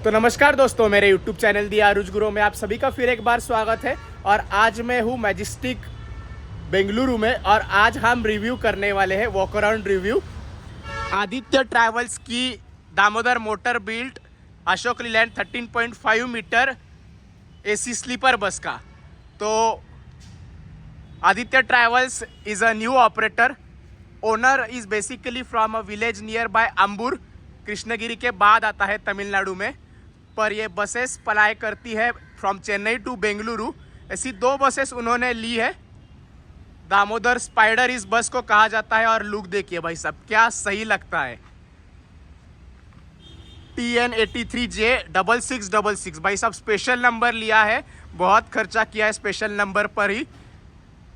तो नमस्कार दोस्तों, मेरे YouTube चैनल दी आरुज गुरु में आप सभी का फिर एक बार स्वागत है। और आज मैं हूँ मैजेस्टिक बेंगलुरु में और आज हम रिव्यू करने वाले हैं walk around review Aditya travels की Damodar motor built Ashok Leyland 13.5 metre AC sleeper bus का। तो Aditya travels is a new operator. Owner is basically from a village nearby Ambur, Krishnagiri के बाद आता है तमिलनाडु में। पर ये बसेस पलाई करती है फ्रॉम चेन्नई टू बेंगलुरु। ऐसी 2 बसेस उन्होंने ली है। दामोदर स्पाइडर इस बस को कहा जाता है और लुक देखिए भाई साहब, क्या सही लगता है। TN83J 6666 भाई साहब स्पेशल नंबर लिया है, बहुत खर्चा किया है स्पेशल नंबर पर ही।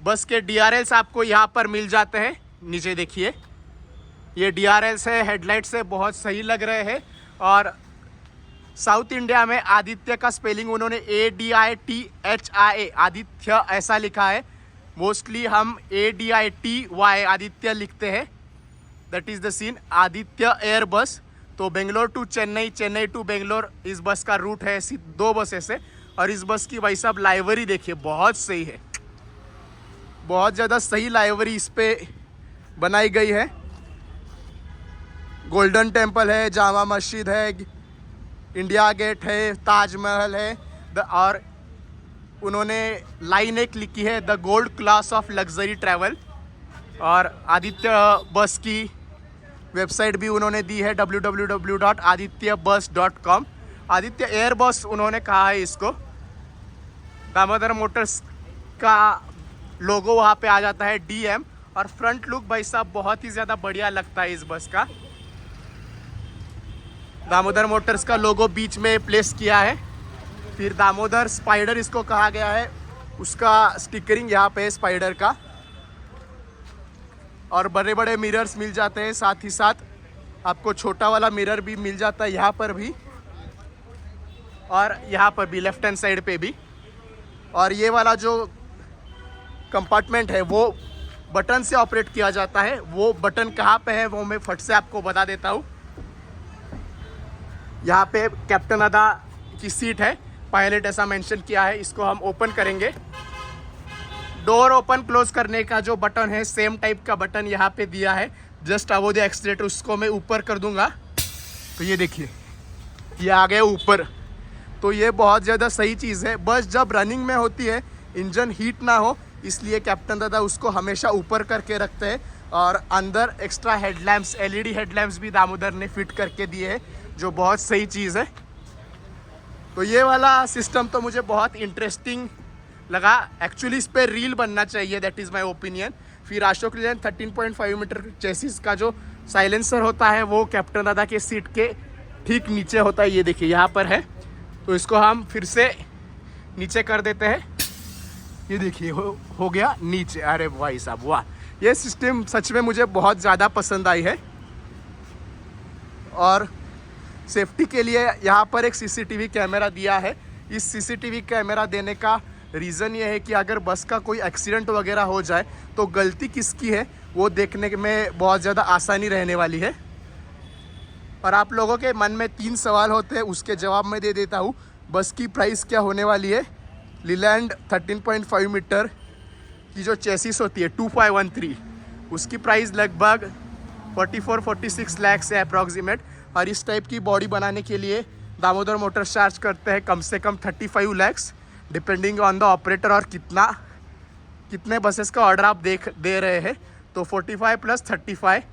बस के DRLs आपको यहाँ पर मिल जाते हैं, नीचे देखिए ये DRLs है, हेडलाइट से बहुत सही लग रहे हैं। और साउथ इंडिया में आदित्य का स्पेलिंग उन्होंने ADITHIA आदित्य ऐसा लिखा है। मोस्टली हम ADITY आदित्य लिखते हैं, that is the scene Aditya air bus. तो बेंगलोर टू चेन्नई, चेन्नई टू बेंगलोर इस बस का रूट है, ऐसी 2 बसेस है। और इस बस की भाई साहब लाइवरी देखिए, बहुत सही है, बहुत ज़्यादा सही लाइवरी इस पर बनाई गई है। गोल्डन टेम्पल है, जामा मस्जिद है, इंडिया गेट है, ताजमहल है। और उन्होंने लाइन एक लिखी है, the gold class of luxury travel. और आदित्य बस की वेबसाइट भी उन्होंने दी है www.adityabus.com। आदित्य एयर बस उन्होंने कहा है इसको। दामोदर मोटर्स का लोगो वहाँ पे आ जाता है DM। और फ्रंट लुक भाई साहब बहुत ही ज़्यादा बढ़िया लगता है इस बस का। दामोदर मोटर्स का लोगो बीच में प्लेस किया है। फिर दामोदर स्पाइडर इसको कहा गया है, उसका स्टिकरिंग यहाँ पे है स्पाइडर का। और बड़े बड़े मिरर्स मिल जाते हैं, साथ ही साथ आपको छोटा वाला मिरर भी मिल जाता है यहाँ पर भी और यहाँ पर भी, लेफ्ट हैंड साइड पे भी। और ये वाला जो कंपार्टमेंट है वो बटन से ऑपरेट किया जाता है। वो बटन कहाँ पे है वो मैं फट से आपको बता देता हूँ। यहाँ पे कैप्टन अदा की सीट है, पायलट ऐसा मेंशन किया है। इसको हम ओपन करेंगे। डोर ओपन क्लोज करने का जो बटन है सेम टाइप का बटन यहाँ पे दिया है, जस्ट अबव द एक्सीलरेटर। उसको मैं ऊपर कर दूंगा तो ये देखिए ये आ गया ऊपर। तो ये बहुत ज़्यादा सही चीज़ है। बस जब रनिंग में होती है, इंजन हीट ना हो, इसलिए कैप्टन दादा उसको हमेशा ऊपर करके रखते हैं। और अंदर एक्स्ट्रा हेडलैम्प्स, LED हेडलैम्प्स भी दामोदर ने फिट करके दिए हैं, जो बहुत सही चीज़ है। तो ये वाला सिस्टम तो मुझे बहुत इंटरेस्टिंग लगा। एक्चुअली इस पर रील बनना चाहिए, दैट इज़ माय ओपिनियन। फिर अशोक लीलैंड 13.5 मीटर चेसिस का जो साइलेंसर होता है वो कैप्टन दादा के सीट के ठीक नीचे होता है, ये देखिए यहाँ पर है। तो इसको हम फिर से नीचे कर देते हैं, ये देखिए हो गया नीचे। अरे भाई साहब वाह, ये सिस्टम सच में मुझे बहुत ज़्यादा पसंद आई है। और सेफ्टी के लिए यहाँ पर एक CCTV कैमरा दिया है। इस CCTV कैमरा देने का रीज़न ये है कि अगर बस का कोई एक्सीडेंट वगैरह हो जाए तो गलती किसकी है वो देखने में बहुत ज़्यादा आसानी रहने वाली है। और आप लोगों के मन में 3 सवाल होते हैं, उसके जवाब मैं दे देता हूँ। बस की प्राइस क्या होने वाली है। लीलैंड 13.5 मीटर की जो चेसिस होती है 2513, उसकी प्राइस लगभग 44-46 लाख से अप्रॉक्सीमेट। और इस टाइप की बॉडी बनाने के लिए दामोदर मोटर्स चार्ज करते हैं कम से कम 35 lakh, depending on the operator और कितने बसेस का ऑर्डर आप दे रहे हैं। तो 45 + 35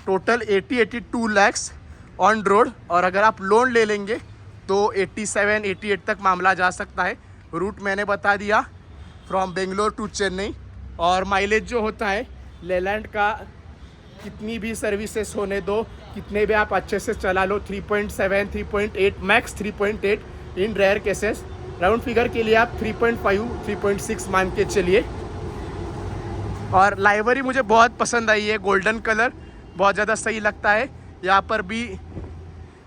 टोटल 82 लाख ऑन रोड। और अगर आप लोन ले लेंगे तो 87-88 तक मामला जा सकता है। रूट मैंने बता दिया, फ्रॉम बेंगलोर टू चेन्नई। और माइलेज जो होता है लीलैंड का, कितनी भी सर्विसेज होने दो, कितने भी आप अच्छे से चला लो, 3.7, 3.8, मैक्स 3.8 इन रेयर केसेस। राउंड फिगर के लिए आप 3.5, 3.6 मान के चलिए। और लाइवरी मुझे बहुत पसंद आई है, गोल्डन कलर बहुत ज़्यादा सही लगता है। यहाँ पर भी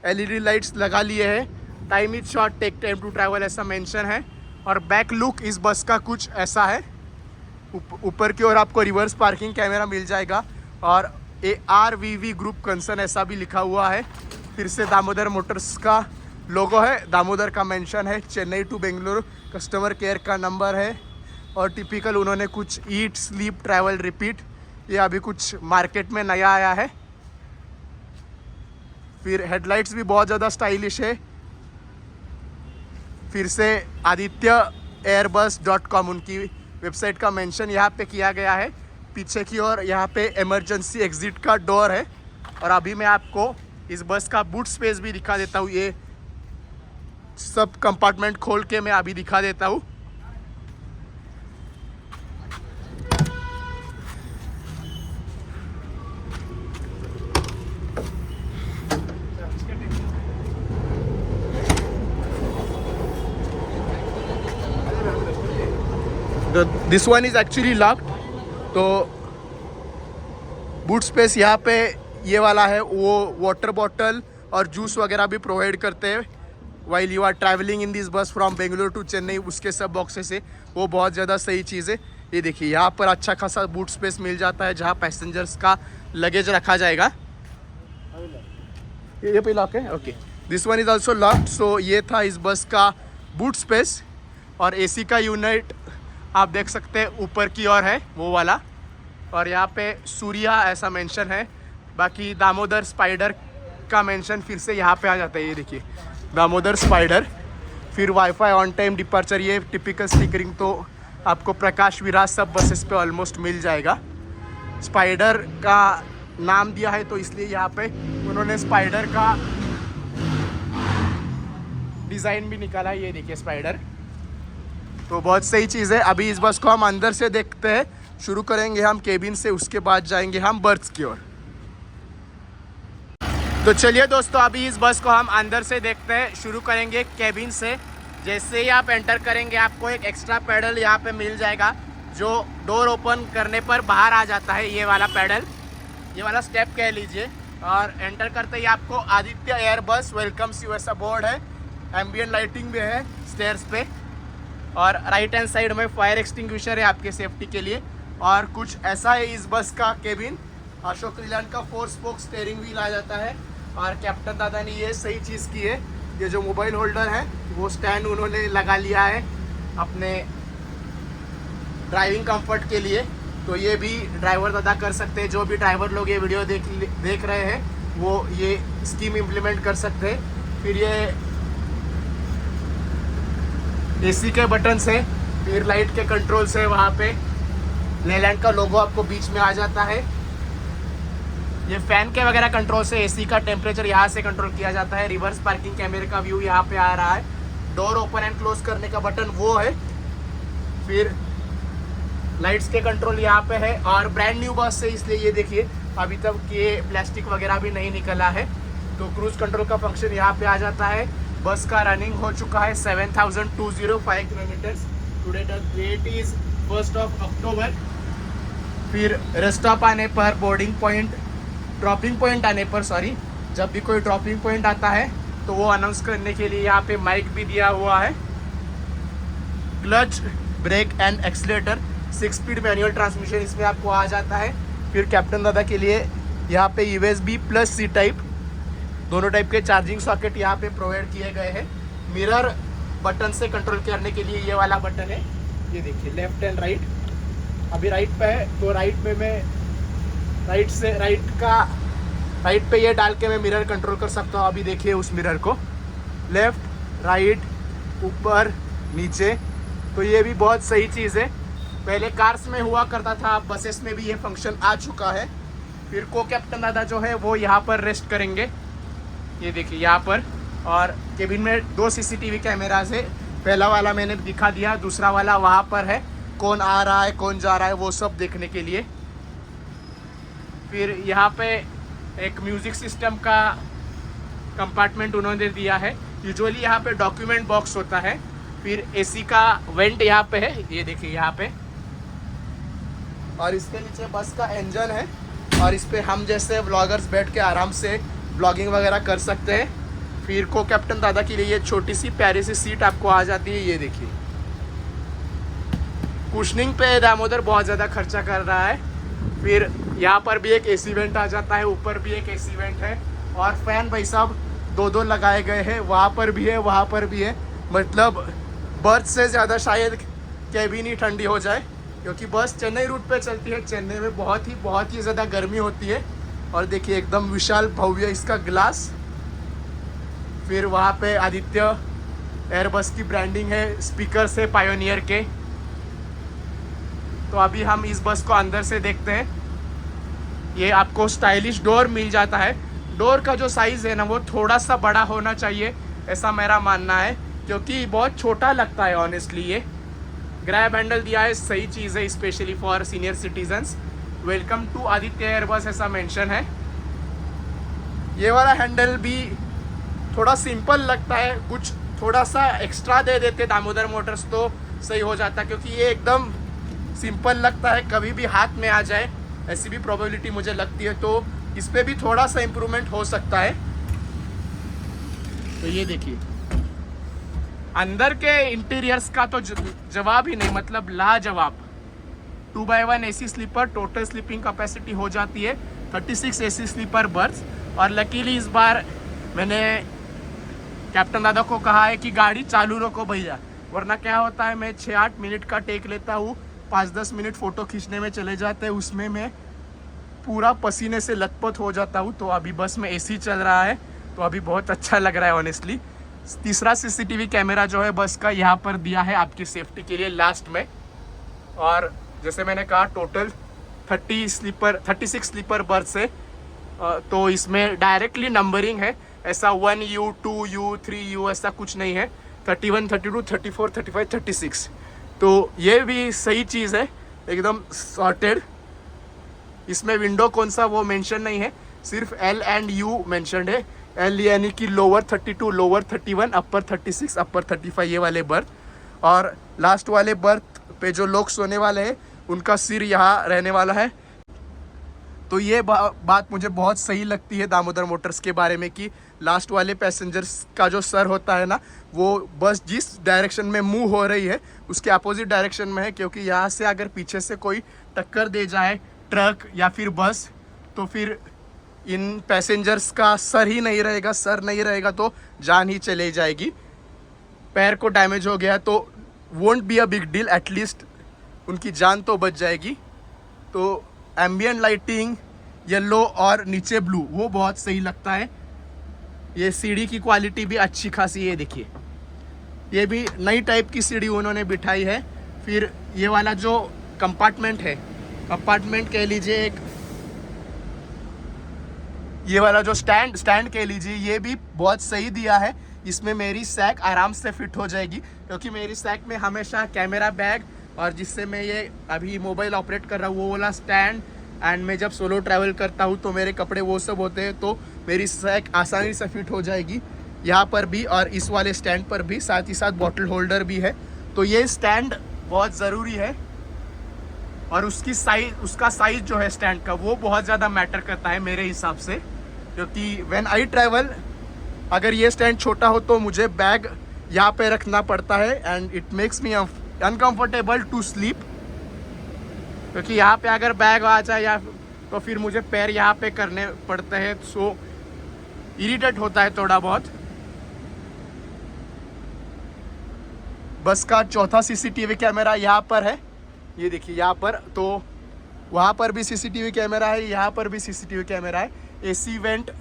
LED लाइट्स लगा लिए हैं। Time is short, take time to travel ऐसा मेंशन है। और बैक लुक इस बस का कुछ ऐसा है। ऊपर की ओर आपको रिवर्स पार्किंग कैमरा मिल जाएगा और ARVV ग्रुप कंसर्न ऐसा भी लिखा हुआ है। फिर से दामोदर मोटर्स का लोगो है, दामोदर का मेंशन है, Chennai to Bengaluru customer care का नंबर है। और टिपिकल उन्होंने कुछ ईट स्लीप ट्रैवल रिपीट, ये अभी कुछ मार्केट में नया आया है। फिर हेडलाइट्स भी बहुत ज़्यादा स्टाइलिश है। फिर से आदित्य airbus.com उनकी वेबसाइट का मेंशन यहाँ पे किया गया है। पीछे की ओर यहाँ पे इमरजेंसी एग्जिट का डोर है। और अभी मैं आपको इस बस का बूट स्पेस भी दिखा देता हूँ। ये सब कंपार्टमेंट खोल के मैं अभी दिखा देता हूँ। This one is actually locked. तो बूट स्पेस यहाँ पे ये वाला है, वो वाटर बॉटल और जूस वगैरह भी प्रोवाइड करते हैं while you are travelling in this bus from Bengaluru to Chennai. उसके सब बॉक्सेस है, वो बहुत ज़्यादा सही चीज़ है। ये देखिए यहाँ पर अच्छा खासा बूट स्पेस मिल जाता है जहाँ पैसेंजर्स का लगेज रखा जाएगा। ये पे लॉक है, okay. This one is also locked. So ये था इस बस का बूट स्पेस। और एसी का यूनिट आप देख सकते हैं ऊपर की ओर है वो वाला। और यहाँ पे सूर्या ऐसा मेंशन है। बाकी दामोदर स्पाइडर का मेंशन फिर से यहाँ पे आ जाता है। ये देखिए दामोदर स्पाइडर। फिर वाईफाई ऑन टाइम डिपार्चर, ये टिपिकल स्टिकरिंग तो आपको प्रकाश विराज सब बसेस पे ऑलमोस्ट मिल जाएगा। स्पाइडर का नाम दिया है तो इसलिए यहाँ पे उन्होंने स्पाइडर का डिज़ाइन भी निकाला है। ये देखिए स्पाइडर, तो बहुत सही चीज़ है। अभी इस बस को हम अंदर से देखते हैं। शुरू करेंगे हम केबिन से, उसके बाद जाएंगे हम बर्थ की ओर। तो चलिए दोस्तों, अभी इस बस को हम अंदर से देखते हैं। शुरू करेंगे केबिन से। जैसे ही आप एंटर करेंगे आपको एक एक्स्ट्रा पैडल यहाँ पे मिल जाएगा जो डोर ओपन करने पर बाहर आ जाता है। ये वाला पैडल, ये वाला स्टेप कह लीजिए। और एंटर करते ही आपको आदित्य एयरबस वेलकम्स यू ऐसा बोर्ड है। एम्बियंट लाइटिंग भी है स्टेयर्स पे। और राइट हैंड साइड में फायर एक्सटिंग्विशर है आपके सेफ्टी के लिए। और कुछ ऐसा है इस बस का केबिन। अशोक लीलैंड का 4 स्पोक स्टीयरिंग व्हील आ जाता है। और कैप्टन दादा ने ये सही चीज़ की है, ये जो मोबाइल होल्डर है वो स्टैंड उन्होंने लगा लिया है अपने ड्राइविंग कंफर्ट के लिए। तो ये भी ड्राइवर दादा कर सकते हैं। जो भी ड्राइवर लोग ये वीडियो देख रहे हैं वो ये स्कीम इम्प्लीमेंट कर सकते हैं। फिर ये एसी के बटन्स है, फिर लाइट के कंट्रोल्स है। वहाँ पे लेलैंड का लोगो आपको बीच में आ जाता है। ये फैन के वगैरह कंट्रोल से एसी का टेम्परेचर यहाँ से कंट्रोल किया जाता है। रिवर्स पार्किंग कैमरे का व्यू यहाँ पे आ रहा है। डोर ओपन एंड क्लोज करने का बटन वो है। फिर लाइट्स के कंट्रोल यहाँ पे है। और ब्रांड न्यू बस है इसलिए ये देखिए अभी तक ये प्लास्टिक वगैरह भी नहीं निकला है। तो क्रूज कंट्रोल का फंक्शन यहाँ पे आ जाता है। बस का रनिंग हो चुका है 7205 kilometres. Today the date is 1 October. फिर रेस्ट स्टॉप आने पर, बोर्डिंग पॉइंट, ड्रॉपिंग पॉइंट आने पर, सॉरी, जब भी कोई ड्रॉपिंग पॉइंट आता है तो वो अनाउंस करने के लिए यहाँ पे माइक भी दिया हुआ है। Clutch, brake and accelerator, 6 speed manual transmission इसमें आपको आ जाता है। फिर कैप्टन दादा के लिए यहाँ पे USB प्लस C टाइप, दोनों टाइप के चार्जिंग सॉकेट यहाँ पे प्रोवाइड किए गए हैं। मिरर बटन से कंट्रोल करने के लिए ये वाला बटन है, ये देखिए लेफ्ट एंड राइट। अभी राइट पे है तो राइट में मैं राइट पे ये डाल के मैं मिरर कंट्रोल कर सकता हूँ। अभी देखिए उस मिरर को, लेफ्ट राइट ऊपर नीचे। तो ये भी बहुत सही चीज़ है। पहले कार्स में हुआ करता था, अब बसेस में भी ये फंक्शन आ चुका है। फिर को कैप्टन दादा जो है वो यहाँ पर रेस्ट करेंगे, ये देखिए यहाँ पर। और केबिन में 2 CCTV कैमराज है। पहला वाला मैंने दिखा दिया, दूसरा वाला वहाँ पर है, कौन आ रहा है कौन जा रहा है वो सब देखने के लिए। फिर यहाँ पे एक म्यूज़िक सिस्टम का कंपार्टमेंट उन्होंने दिया है। यूजुअली यहाँ पे डॉक्यूमेंट बॉक्स होता है। फिर AC का वेंट यहाँ पे है, ये देखिए यहाँ पे। और इसके नीचे बस का इंजन है और इस पर हम जैसे व्लॉगर्स बैठ के आराम से ब्लॉगिंग वगैरह कर सकते हैं। फिर को कैप्टन दादा के लिए ये छोटी सी प्यारी सी सीट आपको आ जाती है, ये देखिए। कुशनिंग पे दामोदर बहुत ज़्यादा खर्चा कर रहा है। फिर यहाँ पर भी एक AC वेंट आ जाता है, ऊपर भी एक AC वेंट है। और फैन भाई साहब दो दो लगाए गए हैं, वहाँ पर भी है, वहाँ पर भी है। मतलब बर्थ से ज़्यादा शायद कैबिन ही ठंडी हो जाए, क्योंकि बस चेन्नई रूट पे चलती है। चेन्नई में बहुत ही ज़्यादा गर्मी होती है। और देखिए एकदम विशाल भव्य इसका ग्लास। फिर वहाँ पे आदित्य एयरबस की ब्रांडिंग है, स्पीकर से पायोनियर के। तो अभी हम इस बस को अंदर से देखते हैं। ये आपको स्टाइलिश डोर मिल जाता है। डोर का जो साइज़ है ना वो थोड़ा सा बड़ा होना चाहिए, ऐसा मेरा मानना है, क्योंकि बहुत छोटा लगता है ऑनेस्टली। ये ग्रैब हैंडल दिया है, सही चीज़ है, specially for senior citizens. Welcome to Aditya airbus ऐसा मेंशन है। ये वाला हैंडल भी थोड़ा सिंपल लगता है, कुछ थोड़ा सा एक्स्ट्रा दे देते दामोदर मोटर्स तो सही हो जाता, क्योंकि ये एकदम सिंपल लगता है, कभी भी हाथ में आ जाए ऐसी भी प्रोबेबिलिटी मुझे लगती है। तो इस पर भी थोड़ा सा इम्प्रूवमेंट हो सकता है। तो ये देखिए अंदर के इंटीरियर्स का तो जवाब ही नहीं, मतलब लाजवाब। 2x1 AC sleeper, total sleeping capacity हो जाती है 36 AC स्लीपर बर्थ। और लकीली इस बार मैंने कैप्टन दादा को कहा है कि गाड़ी चालू रखो भैया, वरना क्या होता है मैं 6-8 मिनट का टेक लेता हूँ, 5-10 मिनट फ़ोटो खींचने में चले जाते हैं, उसमें मैं पूरा पसीने से लथपथ हो जाता हूँ। तो अभी बस में AC चल रहा है, तो अभी बहुत अच्छा लग रहा है ऑनेस्टली। तीसरा CCTV कैमरा जो है बस का यहाँ पर दिया है आपकी सेफ्टी के लिए लास्ट में। और जैसे मैंने कहा टोटल 36 स्लीपर बर्थ से, तो इसमें डायरेक्टली नंबरिंग है, ऐसा 1U 2U 3U ऐसा कुछ नहीं है। 31 32 34 35 36, तो ये भी सही चीज़ है, एकदम सॉर्टेड। इसमें विंडो कौन सा वो मेंशन नहीं है, सिर्फ L एंड U मेंशनड है। L यानी कि लोअर 32, लोअर 31, अपर 36, अपर 35 ये वाले बर्थ। और लास्ट वाले बर्थ पे जो लोग सोने वाले हैं उनका सिर यहाँ रहने वाला है। तो ये बात मुझे बहुत सही लगती है दामोदर मोटर्स के बारे में, कि लास्ट वाले पैसेंजर्स का जो सर होता है ना, वो बस जिस डायरेक्शन में मूव हो रही है उसके अपोजिट डायरेक्शन में है, क्योंकि यहाँ से अगर पीछे से कोई टक्कर दे जाए, ट्रक या फिर बस, तो फिर इन पैसेंजर्स का सर ही नहीं रहेगा, सर नहीं रहेगा तो जान ही चली जाएगी। पैर को डैमेज हो गया तो won't be a big deal, at least उनकी जान तो बच जाएगी। तो एम्बियंट लाइटिंग येलो और नीचे ब्लू वो बहुत सही लगता है। ये सीढ़ी की क्वालिटी भी अच्छी खासी है, देखिए ये भी नई टाइप की सीढ़ी उन्होंने बिठाई है। फिर ये वाला जो कंपार्टमेंट है, कंपार्टमेंट कह लीजिए, एक ये वाला जो स्टैंड कह लीजिए, ये भी बहुत सही दिया है। इसमें मेरी सैक आराम से फिट हो जाएगी, क्योंकि मेरी सैक में हमेशा कैमरा बैग और जिससे मैं ये अभी मोबाइल ऑपरेट कर रहा हूँ वो वाला स्टैंड, एंड मैं जब सोलो ट्रैवल करता हूँ तो मेरे कपड़े वो सब होते हैं, तो मेरी सैक आसानी से फिट हो जाएगी यहाँ पर भी और इस वाले स्टैंड पर भी। साथ ही साथ बॉटल होल्डर भी है, तो ये स्टैंड बहुत ज़रूरी है। और उसका साइज़ जो है स्टैंड का वो बहुत ज़्यादा मैटर करता है मेरे हिसाब से, क्योंकि व्हेन आई ट्रैवल अगर ये स्टैंड छोटा हो तो मुझे बैग यहाँ पे रखना पड़ता है, and it makes me uncomfortable to sleep, क्योंकि यहाँ पे अगर बैग आ जाए या तो फिर मुझे पैर यहाँ पे करने पड़ते हैं, सो इरिटेट होता है थोड़ा बहुत। बस का चौथा CCTV कैमरा यहाँ पर है, ये देखिए यहाँ पर, तो वहाँ पर भी CCTV कैमरा है, यहाँ पर भी CCTV कैमरा है। AC वेंट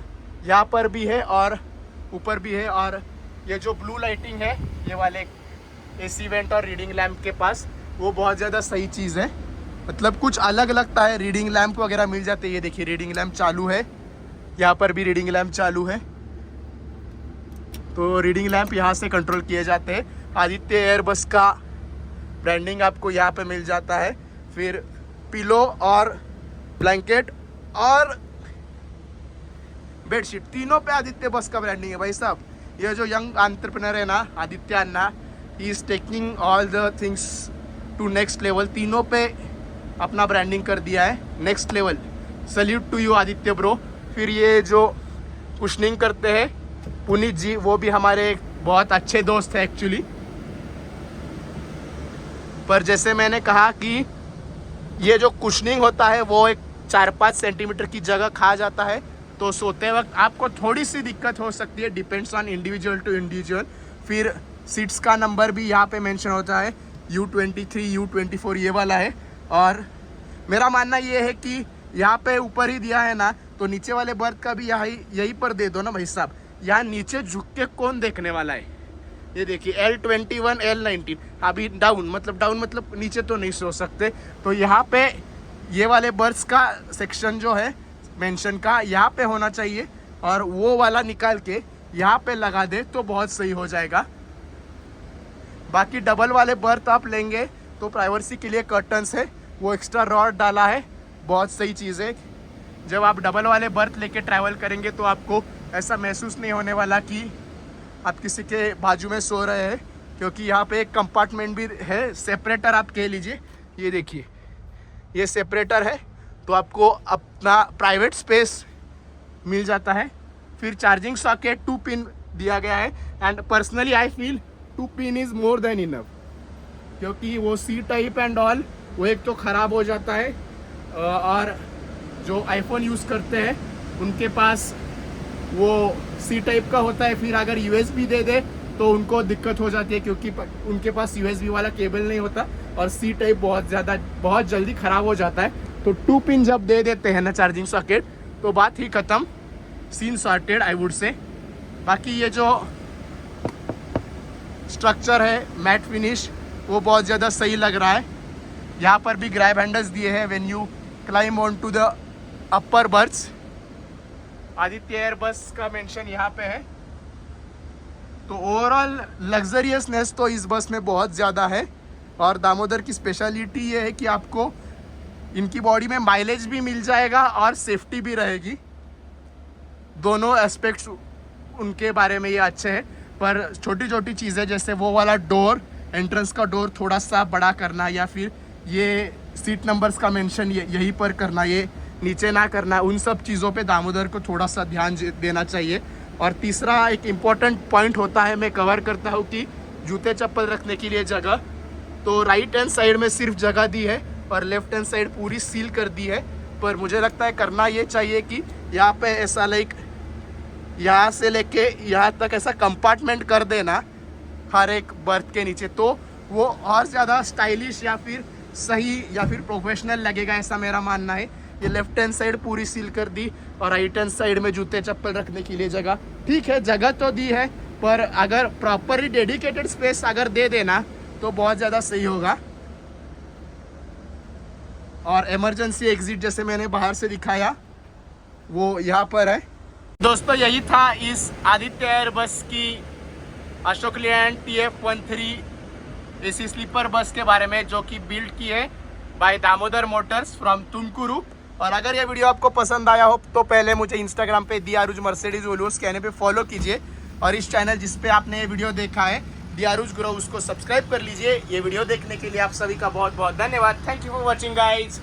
यहाँ पर भी है और ऊपर भी है। और ये जो ब्लू लाइटिंग है ये वाले AC वेंट और रीडिंग लैम्प के पास, वो बहुत ज़्यादा सही चीज़ है, मतलब कुछ अलग लगता है। रीडिंग लैम्प वगैरह मिल जाते हैं, ये देखिए रीडिंग लैम्प चालू है, यहाँ पर भी रीडिंग लैम्प चालू है, तो रीडिंग लैम्प यहाँ से कंट्रोल किए जाते हैं। आदित्य एयरबस का ब्रांडिंग आपको यहाँ पे मिल जाता है। फिर पिलो और ब्लैंकेट और बेडशीट तीनों पे आदित्य बस का ब्रांडिंग है भाई साहब। ये जो यंग एंटरप्रेन्योर है ना Aditya Anna, he is taking all the things to next level, तीनों पे अपना ब्रांडिंग कर दिया है next level. Salute to you Aditya bro. फिर ये जो कुशनिंग करते हैं पुनीत जी, वो भी हमारे बहुत अच्छे दोस्त हैं एक्चुअली, पर जैसे मैंने कहा कि ये जो कुशनिंग होता है वो एक 4-5 सेंटीमीटर की जगह खा जाता है, तो सोते वक्त आपको थोड़ी सी दिक्कत हो सकती है, depends on individual to individual. फिर सीट्स का नंबर भी यहाँ पे मेंशन होता है, U23 U24 ये वाला है। और मेरा मानना ये है कि यहाँ पे ऊपर ही दिया है ना, तो नीचे वाले बर्थ का भी यहीं पर दे दो ना भाई साहब। यहाँ नीचे झुक के कौन देखने वाला है? ये देखिए L21 L19 अभी डाउन मतलब नीचे तो नहीं सो सकते। तो यहाँ पे ये वाले बर्ड्स का सेक्शन जो है मेंशन का यहाँ पे होना चाहिए, और वो वाला निकाल के यहाँ पे लगा दे तो बहुत सही हो जाएगा। बाकी डबल वाले बर्थ आप लेंगे तो प्राइवेसी के लिए कर्टन्स है, वो एक्स्ट्रा रॉड डाला है, बहुत सही चीज़ है। जब आप डबल वाले बर्थ लेके ट्रैवल करेंगे तो आपको ऐसा महसूस नहीं होने वाला कि आप किसी के बाजू में सो रहे हैं, क्योंकि यहाँ पे एक कंपार्टमेंट भी है, सेपरेटर आप कह लीजिए। ये देखिए ये सेपरेटर है, तो आपको अपना प्राइवेट स्पेस मिल जाता है। फिर चार्जिंग सॉकेट 2 पिन दिया गया है, and personally I feel 2 pin is more than enough, क्योंकि वो सी टाइप एंड ऑल वो एक तो ख़राब हो जाता है, और जो आईफोन यूज़ करते हैं उनके पास वो सी टाइप का होता है। फिर अगर USB दे दे तो उनको दिक्कत हो जाती है, क्योंकि उनके पास USB वाला केबल नहीं होता, और सी टाइप बहुत जल्दी ख़राब हो जाता है। तो 2 पिन जब दे देते हैं ना चार्जिंग सॉकेट, तो बात ही ख़त्म, scene sorted I would say. बाकी ये जो स्ट्रक्चर है मैट फिनिश वो बहुत ज़्यादा सही लग रहा है। यहाँ पर भी ग्रैब हैंडल्स दिए हैं when you climb on to the upper berths. Aditya air bus का मेंशन यहाँ पे है। तो ओवरऑल लग्जरियसनेस तो इस बस में बहुत ज़्यादा है, और दामोदर की स्पेशलिटी ये है कि आपको इनकी बॉडी में माइलेज भी मिल जाएगा और सेफ्टी भी रहेगी। दोनों एस्पेक्ट्स उनके बारे में ये अच्छे हैं। पर छोटी छोटी चीज़ें जैसे वो वाला डोर, एंट्रेंस का डोर थोड़ा सा बड़ा करना, या फिर ये सीट नंबर्स का मेंशन यहीं पर करना, ये नीचे ना करना, उन सब चीज़ों पे दामोदर को थोड़ा सा ध्यान देना चाहिए। और तीसरा एक इम्पॉर्टेंट पॉइंट होता है, मैं कवर करता हूँ कि जूते चप्पल रखने के लिए जगह। तो राइट हैंड साइड में सिर्फ जगह दी है और लेफ्ट हैंड साइड पूरी सील कर दी है। पर मुझे लगता है करना ये चाहिए कि यहाँ पे ऐसा लाइक यहाँ से लेके यहाँ तक ऐसा कंपार्टमेंट कर देना हर एक बर्थ के नीचे, तो वो और ज़्यादा स्टाइलिश या फिर सही या फिर प्रोफेशनल लगेगा, ऐसा मेरा मानना है। ये लेफ्ट हैंड साइड पूरी सील कर दी, और राइट हैंड साइड में जूते चप्पल रखने के लिए जगह। ठीक है, जगह तो दी है, पर अगर प्रॉपरली डेडिकेटेड स्पेस अगर दे देना तो बहुत ज़्यादा सही होगा। और इमरजेंसी एग्जिट जैसे मैंने बाहर से दिखाया वो यहाँ पर है। दोस्तों यही था इस आदित्य एयर बस की Ashok Leyland TF13 AC sleeper बस के बारे में, जो कि बिल्ड की है by Damodar motors from Tumakuru. और अगर ये वीडियो आपको पसंद आया हो तो पहले मुझे इंस्टाग्राम पे दियारुज मर्सिडीज वोल्वोस कहने पे फॉलो कीजिए, और इस चैनल जिस पे आपने ये वीडियो देखा है दियारुज ग्रो उसको सब्सक्राइब कर लीजिए। ये वीडियो देखने के लिए आप सभी का बहुत बहुत धन्यवाद। Thank you for watching guys.